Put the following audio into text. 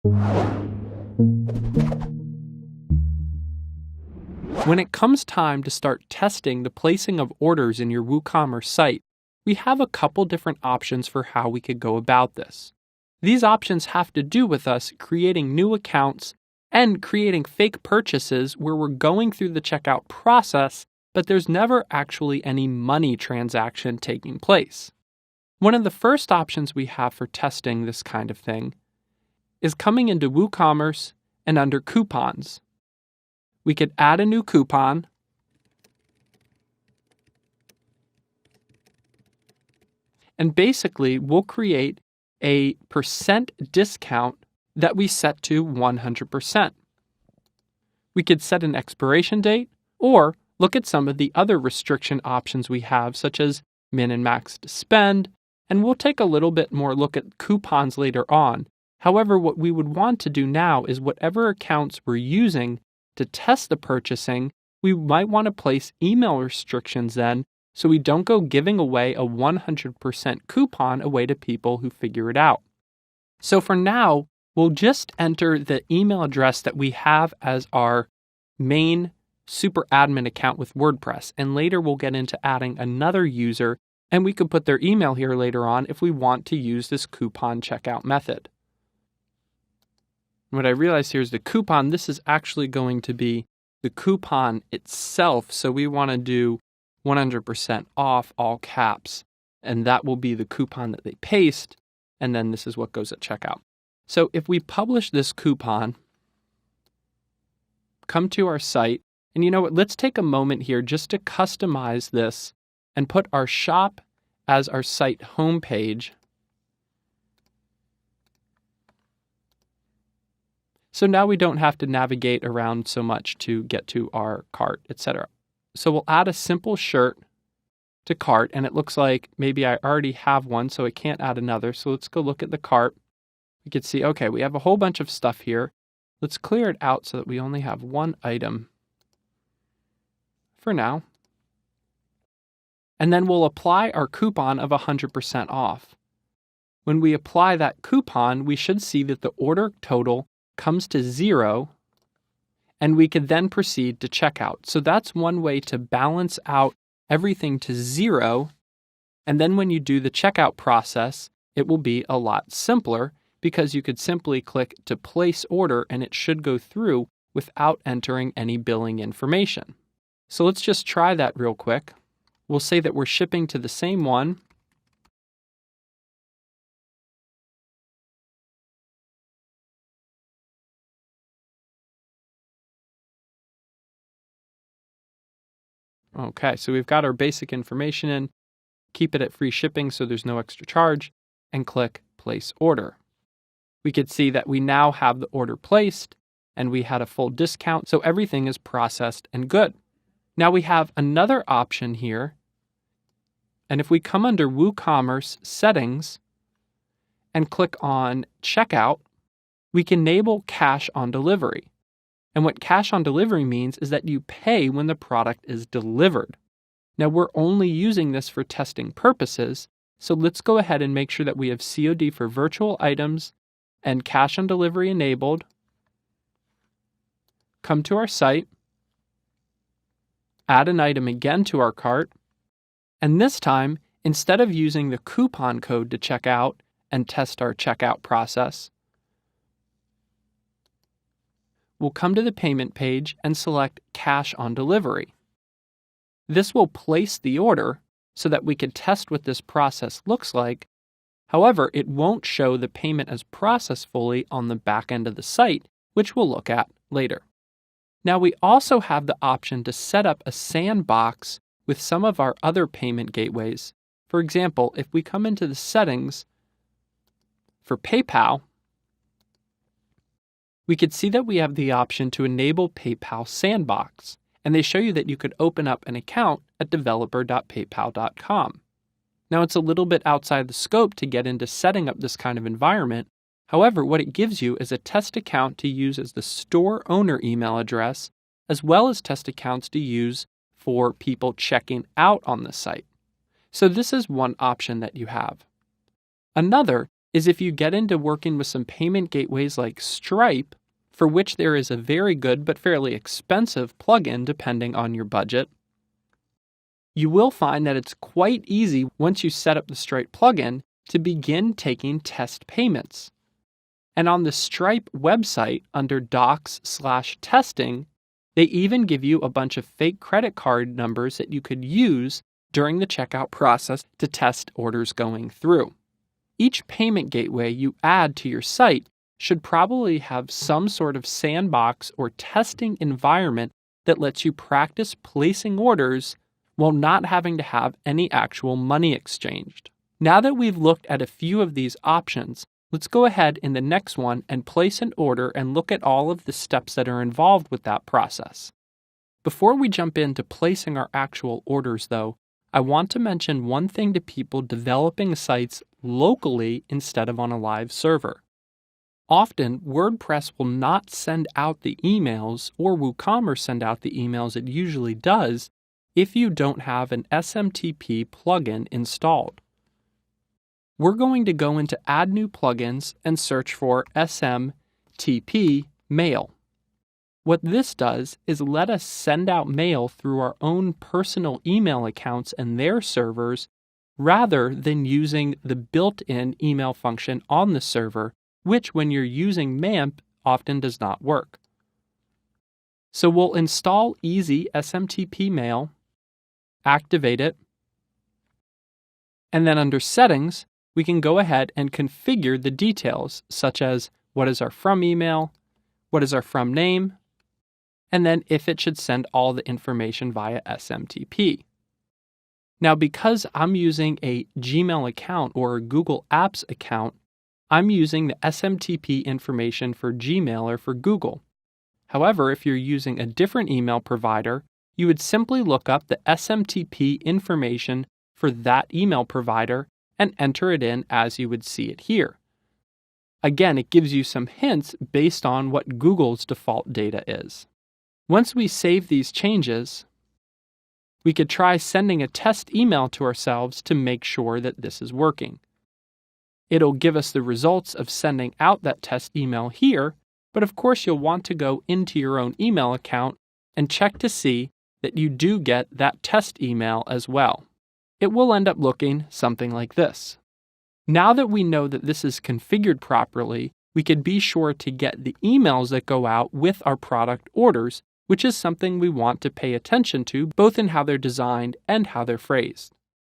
When it comes time to start testing the placing of orders in your WooCommerce site, we have a couple different options for how we could go about this. These options have to do with us creating new accounts and creating fake purchases where we're going through the checkout process, but there's never actually any money transaction taking place. One of the first options we have for testing this kind of thing is coming into WooCommerce and under coupons. We could add a new coupon, and basically we'll create a percent discount that we set to 100%. We could set an expiration date or look at some of the other restriction options we have, such as min and max to spend, and we'll take a little bit more look at coupons later on. However, what we would want to do now is whatever accounts we're using to test the purchasing, we might want to place email restrictions then so we don't go giving away a 100% coupon away to people who figure it out. So for now, we'll just enter the email address that we have as our main super admin account with WordPress, and later we'll get into adding another user, and we could put their email here later on if we want to use this coupon checkout method. What I realized here is the coupon, this is actually going to be the coupon itself. So we want to do 100% off, all caps, and that will be the coupon that they paste. And then this is what goes at checkout. So if we publish this coupon, come to our site, and you know what, let's take a moment here just to customize this and put our shop as our site homepage. So now we don't have to navigate around so much to get to our cart, etc. So we'll add a simple shirt to cart, and it looks like maybe I already have one, so I can't add another. So let's go look at the cart. We can see, okay, we have a whole bunch of stuff here. Let's clear it out so that we only have one item for now. And then we'll apply our coupon of 100% off. When we apply that coupon, we should see that the order total comes to 0, and we could then proceed to checkout. So that's one way to balance out everything to 0, and then when you do the checkout process, it will be a lot simpler because you could simply click to place order and it should go through without entering any billing information. So let's just try that real quick. We'll say that we're shipping to the same one. Okay, so we've got our basic information in, keep it at free shipping so there's no extra charge, and click place order. We could see that we now have the order placed and we had a full discount, so everything is processed and good. Now we have another option here, and if we come under WooCommerce settings and click on checkout, we can enable cash on delivery. And what cash on delivery means is that you pay when the product is delivered. Now we're only using this for testing purposes, so let's go ahead and make sure that we have COD for virtual items and cash on delivery enabled. Come to our site, add an item again to our cart, and this time, instead of using the coupon code to check out and test our checkout process, we'll come to the payment page and select cash on delivery. This will place the order so that we can test what this process looks like. However, it won't show the payment as processed fully on the back end of the site, which we'll look at later. Now we also have the option to set up a sandbox with some of our other payment gateways. For example, if we come into the settings for PayPal, we could see that we have the option to enable PayPal Sandbox, and they show you that you could open up an account at developer.paypal.com. Now, it's a little bit outside the scope to get into setting up this kind of environment. However, what it gives you is a test account to use as the store owner email address, as well as test accounts to use for people checking out on the site. So this is one option that you have. Another is if you get into working with some payment gateways like Stripe, for which there is a very good but fairly expensive plugin depending on your budget, you will find that it's quite easy once you set up the Stripe plugin to begin taking test payments. And on the Stripe website under docs/testing, they even give you a bunch of fake credit card numbers that you could use during the checkout process to test orders going through. Each payment gateway you add to your site should probably have some sort of sandbox or testing environment that lets you practice placing orders while not having to have any actual money exchanged. Now that we've looked at a few of these options, let's go ahead in the next one and place an order and look at all of the steps that are involved with that process. Before we jump into placing our actual orders, though, I want to mention one thing to people developing sites locally instead of on a live server. Often, WordPress will not send out the emails, or WooCommerce send out the emails it usually does, if you don't have an SMTP plugin installed. We're going to go into Add New Plugins and search for SMTP Mail. What this does is let us send out mail through our own personal email accounts and their servers rather than using the built-in email function on the server, which when you're using MAMP often does not work. So we'll install Easy SMTP Mail, activate it, and then under Settings, we can go ahead and configure the details, such as what is our from email, what is our from name, and then if it should send all the information via SMTP. Now, because I'm using a Gmail account or a Google Apps account, I'm using the SMTP information for Gmail or for Google. However, if you're using a different email provider, you would simply look up the SMTP information for that email provider and enter it in as you would see it here. Again, it gives you some hints based on what Google's default data is. Once we save these changes, we could try sending a test email to ourselves to make sure that this is working. It'll give us the results of sending out that test email here, but of course you'll want to go into your own email account and check to see that you do get that test email as well. It will end up looking something like this. Now that we know that this is configured properly, we can be sure to get the emails that go out with our product orders, which is something we want to pay attention to both in how they're designed and how they're phrased.